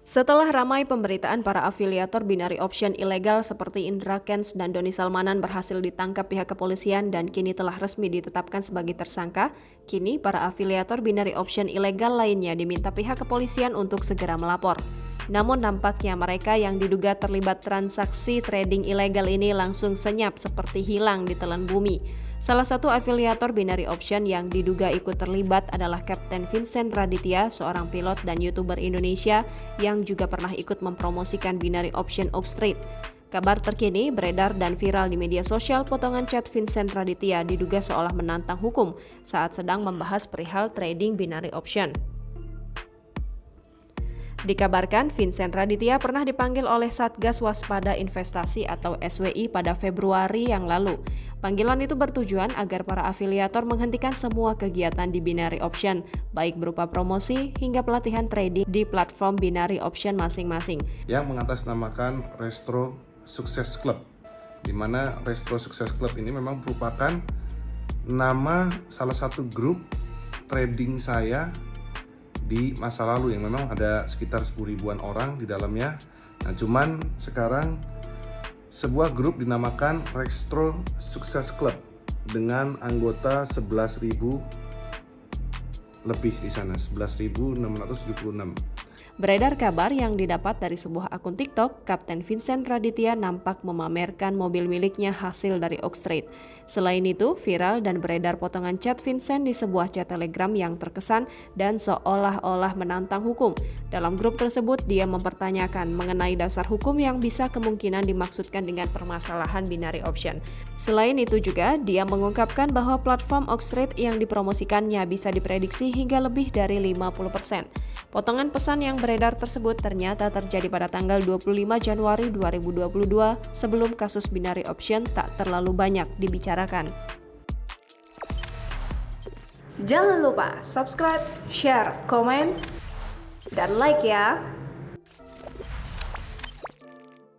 Setelah ramai pemberitaan para afiliator binary option ilegal seperti Indra Kents dan Doni Salmanan berhasil ditangkap pihak kepolisian dan kini telah resmi ditetapkan sebagai tersangka, kini para afiliator binary option ilegal lainnya diminta pihak kepolisian untuk segera melapor. Namun nampaknya mereka yang diduga terlibat transaksi trading ilegal ini langsung senyap seperti hilang ditelan bumi. Salah satu afiliator binary option yang diduga ikut terlibat adalah Kapten Vincent Raditya, seorang pilot dan YouTuber Indonesia yang juga pernah ikut mempromosikan binary option Oxtrade. Kabar terkini beredar dan viral di media sosial potongan chat Vincent Raditya diduga seolah menantang hukum saat sedang membahas perihal trading binary option. Dikabarkan Vincent Raditya pernah dipanggil oleh Satgas Waspada Investasi atau SWI pada Februari yang lalu. Panggilan itu bertujuan agar para afiliator menghentikan semua kegiatan di binary option, baik berupa promosi hingga pelatihan trading di platform binary option masing-masing. Yang mengatasnamakan Restro Sukses Club, di mana Restro Sukses Club ini memang merupakan nama salah satu grup trading saya di masa lalu yang memang ada sekitar 10 ribuan orang di dalamnya. Nah, cuman sekarang sebuah grup dinamakan Restro Sukses Club dengan anggota 11.000 lebih di sana, 11.676. Beredar kabar yang didapat dari sebuah akun TikTok, Kapten Vincent Raditya nampak memamerkan mobil miliknya hasil dari Oxtrade. Selain itu, viral dan beredar potongan chat Vincent di sebuah chat Telegram yang terkesan dan seolah-olah menantang hukum. Dalam grup tersebut, dia mempertanyakan mengenai dasar hukum yang bisa kemungkinan dimaksudkan dengan permasalahan binary option. Selain itu juga, dia mengungkapkan bahwa platform Oxtrade yang dipromosikannya bisa diprediksi hingga lebih dari 50%. Potongan pesan yang beredar tersebut ternyata terjadi pada tanggal 25 Januari 2022 sebelum kasus binary option tak terlalu banyak dibicarakan. Jangan lupa subscribe, share, komen, dan like ya!